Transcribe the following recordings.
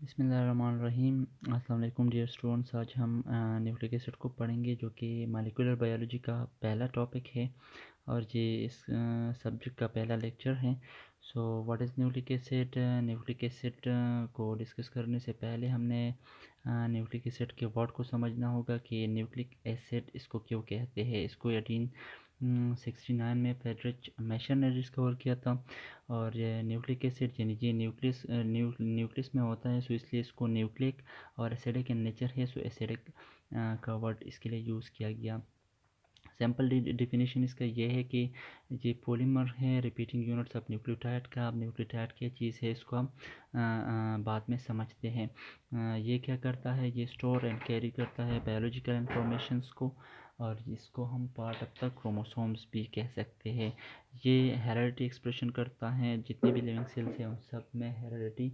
बिस्मिल्लाहिर्रहमानिर्रहीम। अस्सलाम वालेकुम डियर स्टूडेंट्स। आज हम न्यूक्लिक एसिड को पढ़ेंगे जो कि मॉलिक्यूलर बायोलॉजी का पहला टॉपिक है और ये इस सब्जेक्ट का पहला लेक्चर है। So what is nucleic acid. Nucleic acid को डिस्कस करने से पहले हमने न्यूक्लिक एसिड के वर्ड को समझना होगा कि न्यूक्लिक एसिड इसको क्यों कहते हैं। इसको 1869 में फ्रेडरिच मेशर ने डिस्कवर किया था और ये न्यूक्लिक एसिड यानी ये न्यूक्लियस में होता है, सो इसलिए इसको न्यूक्लिक और एसिडिक इन नेचर है, सो एसिडिक का वर्ड इसके लिए यूज़ किया गया। सिंपल डिफिनीशन इसका ये है कि ये पॉलीमर है, रिपीटिंग यूनिट्स ऑफ न्यूक्लियोटाइड का। अब न्यूक्लियोटाइड क्या चीज़ है इसको हम बाद में समझते हैं। ये क्या करता है, ये स्टोर एंड कैरी करता है बायोलॉजिकल इंफॉर्मेशंस को और इसको हम पार्ट ऑफ द क्रोमोसोम्स भी कह सकते हैं। ये हेरेडिटी एक्सप्रेशन करता है, जितने भी लिविंग सेल्स हैं उन सब में हेरेडिटी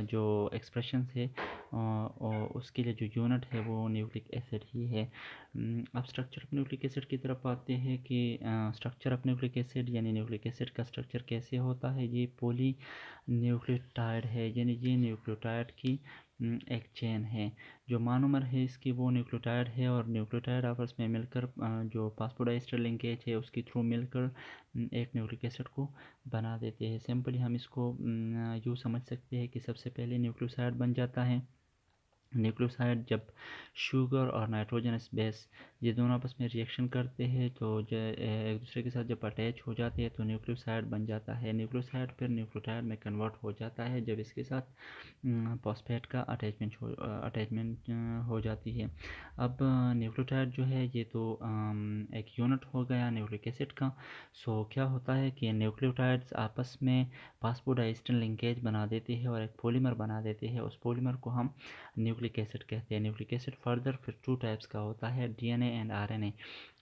जो एक्सप्रेशन है और उसके लिए जो यूनिट है वो न्यूक्लिक एसिड ही है। अब स्ट्रक्चर ऑफ न्यूक्लिक एसिड की तरफ आते हैं कि स्ट्रक्चर ऑफ न्यूक्लिक एसिड यानी न्यूक्लिक एसिड का स्ट्रक्चर कैसे होता है। ये पॉली न्यूक्लियोटाइड है, यानी ये न्यूक्लियोटाइड की एक चेन है। जो मोनोमर है इसकी वो न्यूक्लियोटाइड है और न्यूक्लियोटाइड आपस में मिलकर जो फास्फोडाइस्टर लिंकेज है उसके थ्रू मिलकर एक न्यूक्लिक एसिड को बना देते हैं। सिंपली हम इसको यूँ समझ सकते हैं कि सबसे पहले न्यूक्लियोसाइड बन जाता है। न्यूक्लियोसाइड जब शुगर और नाइट्रोजनस बेस ये दोनों आपस में रिएक्शन करते हैं तो एक दूसरे के साथ जब अटैच हो जाते हैं तो न्यूक्लियोसाइड बन जाता है। न्यूक्लियोसाइड फिर न्यूक्लियोटाइड में कन्वर्ट हो जाता है जब इसके साथ फॉस्फेट का अटैचमेंट हो जाती है। अब न्यूक्लियोटाइड जो है ये तो एक यूनिट हो गया न्यूक्लिक एसिड का। सो क्या होता है कि न्यूक्लियोटाइड्स आपस में फास्फोडाइस्टर लिंकेज बना देते हैं और एक पॉलीमर बना देते हैं। उस पॉलीमर को हम न्यूक्लिक एसिड कहते हैं। न्यूक्लिक एसिड फर्दर फिर 2 टाइप्स का होता है, डीएनए एंड आरएनए।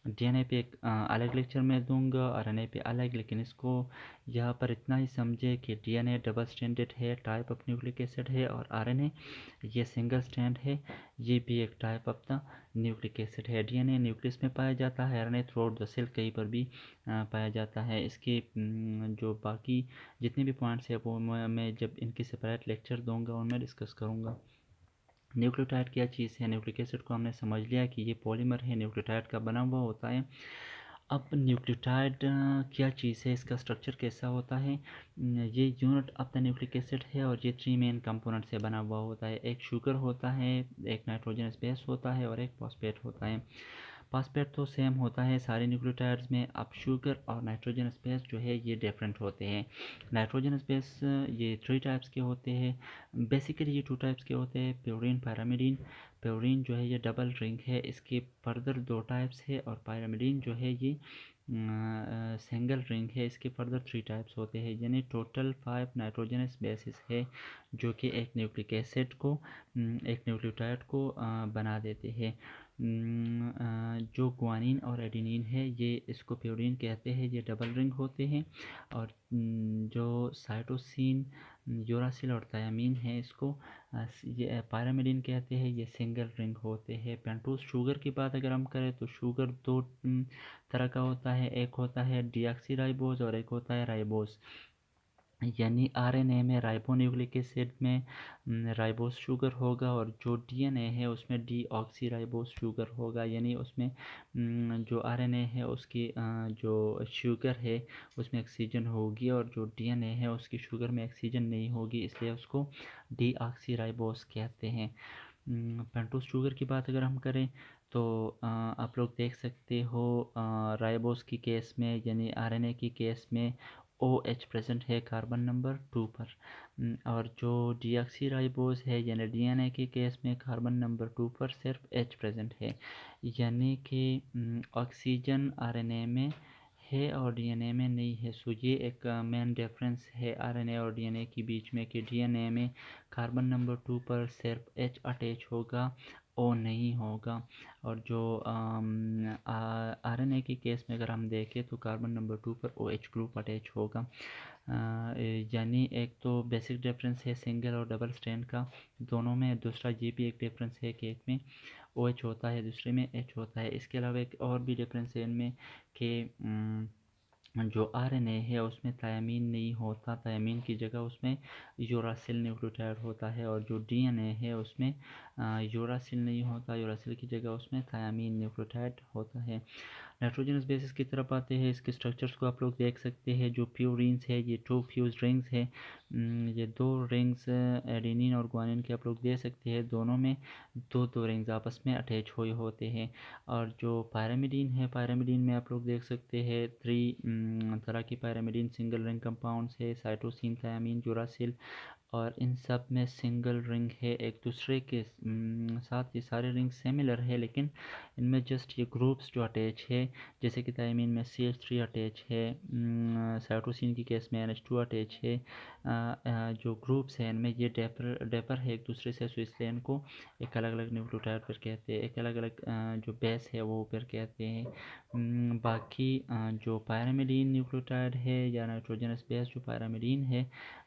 डीएनए पे एक अलग लेक्चर में दूंगा, आरएनए पे अलग, लेकिन इसको यहाँ पर इतना ही समझे कि डीएनए डबल स्ट्रैंडेड है, टाइप ऑफ न्यूक्लिक एसिड है, और आरएनए ये सिंगल स्ट्रैंड है, ये भी एक type of the nucleic acid है। डीएनए न्यूक्लियस में पाया जाता है, RNA throughout the cell कहीं पर भी पाया जाता है। इसके जो बाकी जितने भी पॉइंट्स है वो मैं जब इनके सेपरेट लेक्चर दूंगा उनमें डिस्कस करूँगा। न्यूक्लियोटाइड क्या चीज़ है। न्यूक्लिक एसिड को हमने समझ लिया कि ये पॉलीमर है, न्यूक्लियोटाइड का बना हुआ होता है। अब न्यूक्लियोटाइड क्या चीज़ है, इसका स्ट्रक्चर कैसा होता है। ये unit of the nucleic acid है और ये 3 मेन कंपोनेंट से बना हुआ होता है। एक शुगर होता है, एक नाइट्रोजनस बेस होता है और एक फॉस्फेट होता है। फॉस्फेट तो सेम होता है सारे न्यूक्लियोटाइड्स में। अब शुगर और नाइट्रोजनस बेस जो है ये डिफरेंट होते हैं। नाइट्रोजनस बेस ये 3 टाइप्स के होते हैं। बेसिकली ये 2 टाइप्स के होते हैं, प्योरीन पैरामिडीन। प्योरीन जो है ये डबल रिंग है, इसके फर्दर 2 टाइप्स है, और पैरामिडीन जो है ये सिंगल रिंग है, इसके फर्दर 3 टाइप्स होते हैं। यानी टोटल 5 नाइट्रोजनस बेसिस है जो कि एक न्यूक्लिक एसिड को एक न्यूक्लियोटाइड को बना देते हैं। जो ग्वानिन और एडेनिन है ये इसको प्योरीन कहते हैं, ये डबल रिंग होते हैं। और जो साइटोसिन, यूरासिल और थायामीन है इसको ये पैरामिडीन कहते हैं, ये सिंगल रिंग होते हैं। पेंटोज शुगर की बात अगर हम करें तो शुगर 2 तरह का होता है, एक होता है डीऑक्सीराइबोज और एक होता है राइबोज। यानी आरएनए में राइबोन्यूक्लिक एसिड में राइबोज शुगर होगा और जो डीएनए है उसमें डीऑक्सीराइबोज शुगर होगा। यानी उसमें जो आरएनए है उसकी जो शुगर है उसमें ऑक्सीजन होगी और जो डीएनए है उसकी शुगर में ऑक्सीजन नहीं होगी, इसलिए उसको डीऑक्सीराइबोज कहते हैं। पेंटोज शुगर की बात अगर हम करें तो आप लोग देख सकते हो राइबोज की केस में यानी आरएनए की केस में OH प्रेजेंट है कार्बन नंबर 2 पर। और जो डीऑक्सीराइबोज है यानी डीएनए के केस में कार्बन नंबर 2 पर सिर्फ H प्रेजेंट है। यानी कि ऑक्सीजन आरएनए में है और डीएनए में नहीं है। सो ये एक मेन डिफरेंस है आरएनए और डीएनए के बीच में कि डीएनए में कार्बन नंबर 2 पर सिर्फ H अटैच होगा, O नहीं होगा। और जो आरएनए के केस में अगर हम देखें तो कार्बन नंबर 2 पर OH ग्रुप अटैच होगा। यानी एक तो बेसिक डिफरेंस है सिंगल और डबल स्ट्रैंड का दोनों में। दूसरा ये भी एक डिफरेंस है कि एक में OH होता है दूसरे में H होता है। इसके अलावा एक और भी डिफरेंस है इनमें कि जो आरएनए है उसमें थायमीन नहीं होता, थायमीन की जगह उसमें यूरासिल न्यूक्लियोटाइड होता है। और जो डीएनए है उसमें यूरासिल नहीं होता, यूरासिल की जगह उसमें थायमीन न्यूक्लियोटाइड होता है। नाइट्रोजनस बेसिस की तरफ आते हैं। इसके स्ट्रक्चर्स को आप लोग देख सकते हैं। जो प्यूरिन्स है ये 2 फ्यूज रिंग्स है। ये 2 रिंग्स एडेनिन और ग्वानिन के आप लोग देख सकते हैं। दोनों में दो रिंग्स आपस में अटैच हुए होते हैं। और जो पायरामिडीन है, पायरामिडीन में आप लोग देख सकते हैं 3 तरह की पायरामिडीन सिंगल रिंग कंपाउंड्स है, साइटोसिन, थायमीन, यूरासिल। और इन सब में सिंगल रिंग है एक दूसरे के साथ। ये सारे रिंग सिमिलर है, लेकिन इनमें जस्ट ये ग्रुप्स जो अटैच है, जैसे कि थायमीन में CH3 अटैच है, साइटोसिन की केस में NH2 अटैच है। जो ग्रुप्स हैं इनमें ये डेपर डेपर है एक दूसरे से, सो इसलिए इनको एक अलग अलग न्यूक्लियोटाइड पर कहते हैं, एक अलग अलग जो बेस है वो पर कहते हैं। बाकी जो पायरामिडीन न्यूक्लियोटाइड है या नाइट्रोजनस बेस जो पायरामिडीन है,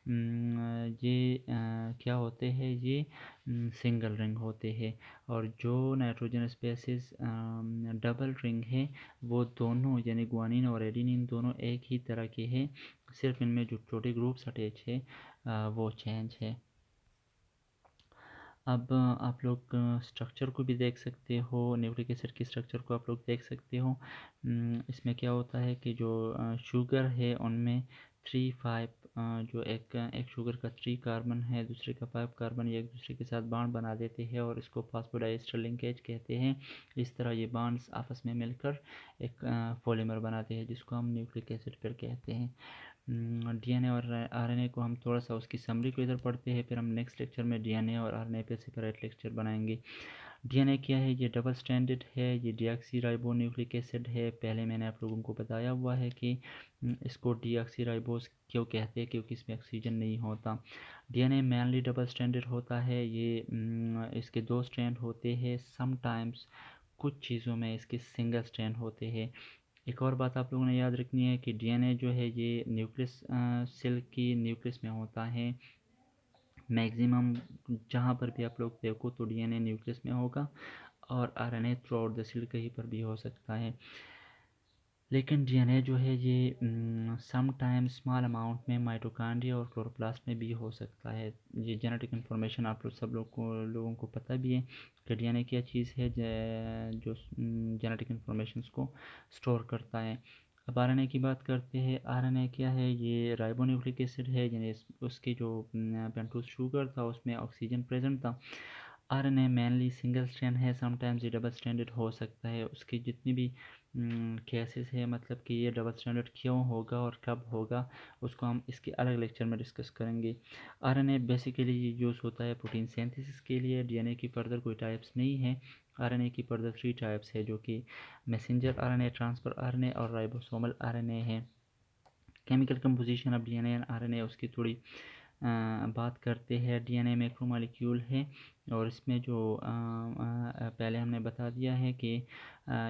ये क्या होते हैं, ये सिंगल रिंग होते हैं। और जो नाइट्रोजनस बेसिस डबल रिंग है वो दोनों यानी ग्वानिन और एडेनिन दोनों एक ही तरह के हैं, सिर्फ इनमें जो छोटे ग्रुप्स अटैच है वो चेंज है। अब आप लोग स्ट्रक्चर को भी देख सकते हो, न्यूक्लिक एसिड की स्ट्रक्चर को आप लोग देख सकते हो। इसमें क्या होता है कि जो शुगर है उनमें 3 5 जो एक शुगर का 3 कार्बन है, दूसरे का 5 कार्बन, ये एक दूसरे के साथ बॉन्ड बना देते हैं और इसको फॉस्फोडाइएस्टर लिंकेज कहते हैं। इस तरह ये बॉन्ड्स आपस में मिलकर एक पॉलीमर बनाते हैं जिसको हम न्यूक्लिक एसिड फिर कहते हैं। डीएनए और आरएनए को हम थोड़ा सा उसकी समरी को इधर पढ़ते हैं, फिर हम नेक्स्ट लेक्चर में डीएनए और आरएनए पे सेपरेट लेक्चर बनाएंगे। डीएनए क्या है, ये डबल स्टैंडर्ड है, ये डीऑक्सी न्यूक्लिक एसिड है। पहले मैंने आप लोगों को बताया हुआ है कि इसको डीऑक्सी क्यों कहते हैं, क्योंकि इसमें ऑक्सीजन नहीं होता। डीएनए मेनली डबल स्टैंडर्ड होता है। ये इसके 2 स्ट्रैंड होते हैं, समटाइम्स कुछ चीज़ों में इसके सिंगल स्ट्रैंड होते हैं। एक और बात आप लोगों ने याद रखनी है कि डीएनए जो है ये न्यूक्लियस सेल की न्यूक्लियस में होता है। मैक्सिमम जहाँ पर भी आप लोग देखो तो डीएनए न्यूक्लियस में होगा, और RNA throughout the cell कहीं पर भी हो सकता है। लेकिन डीएनए जो है ये सम टाइम स्मॉल अमाउंट में माइटोकॉन्ड्रिया और क्लोरोप्लास्ट में भी हो सकता है। ये जेनेटिक इन्फॉर्मेशन आप लोग सब लोगों को पता भी है कि डीएनए क्या चीज़ है जो जेनेटिक इन्फॉर्मेशन को स्टोर करता है। अब आरएनए की बात करते हैं। आरएनए क्या है, ये राइबोन्यूक्लिक एसिड है, यानी उसकी जो पेंटोज शुगर था उसमें ऑक्सीजन प्रेजेंट था। आरएनए मेनली सिंगल स्ट्रैंड है, समटाइम्स ये डबल स्ट्रैंडेड हो सकता है। उसकी जितनी भी केसेस है, मतलब कि ये डबल स्टैंडर्ड क्यों होगा और कब होगा, उसको हम इसके अलग लेक्चर में डिस्कस करेंगे। आरएनए बेसिकली ये यूज़ होता है प्रोटीन सिंथेसिस के लिए। डीएनए की फर्दर कोई टाइप्स नहीं है। आरएनए की फर्दर 3 टाइप्स है, जो कि मैसेंजर आरएनए, ट्रांसफर आरएनए और राइबोसोमल आरएनए है। Chemical composition of DNA and RNA उसकी थोड़ी बात करते हैं। डीएनए मैक्रोमोलेक्यूल है, और इसमें जो पहले हमने बता दिया है कि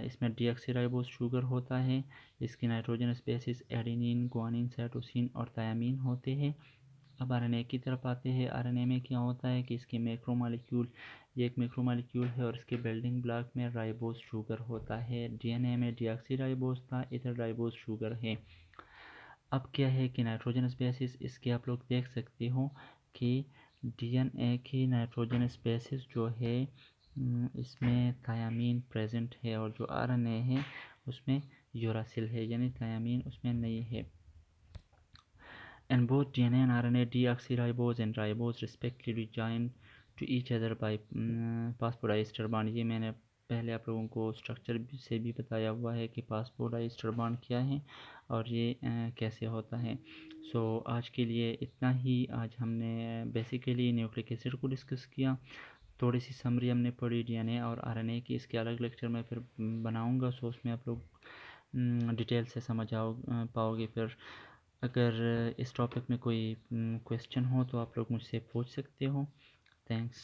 इसमें डीऑक्सीराइबोज शुगर होता है। इसकी nitrogenous bases adenine, guanine, cytosine और थायमीन होते हैं। अब आरएनए की तरफ आते हैं। आरएनए में क्या होता है कि इसके मैक्रोमोलेक्यूल, ये एक मैक्रोमोलेक्यूल है और इसके बिल्डिंग ब्लॉक में राइबोज शुगर होता है। डीएनए में डीऑक्सीराइबोज था, इधर राइबोज शुगर है। अब क्या है कि नाइट्रोजनस बेसिस, इसके आप लोग देख सकते हो कि डीएनए की नाइट्रोजनस बेसिस जो है इसमें थायामीन प्रेजेंट है, और जो आरएनए है उसमें यूरासिल है, यानी थायामीन उसमें नहीं है। And both DNA and RNA deoxyribose and ribose respectively join to each other by phosphodiester bond। ये मैंने पहले आप लोगों को स्ट्रक्चर से भी बताया हुआ है कि phosphodiester bond क्या है और ये कैसे होता है। सो आज के लिए इतना ही। आज हमने बेसिकली न्यूक्लिक एसिड को डिस्कस किया, थोड़ी सी समरी हमने पढ़ी डीएनए और आरएनए की। इसके अलग लेक्चर में फिर बनाऊंगा, सो उसमें आप लोग डिटेल से समझ पाओगे। फिर अगर इस टॉपिक में कोई क्वेश्चन हो तो आप लोग मुझसे पूछ सकते हो। थैंक्स।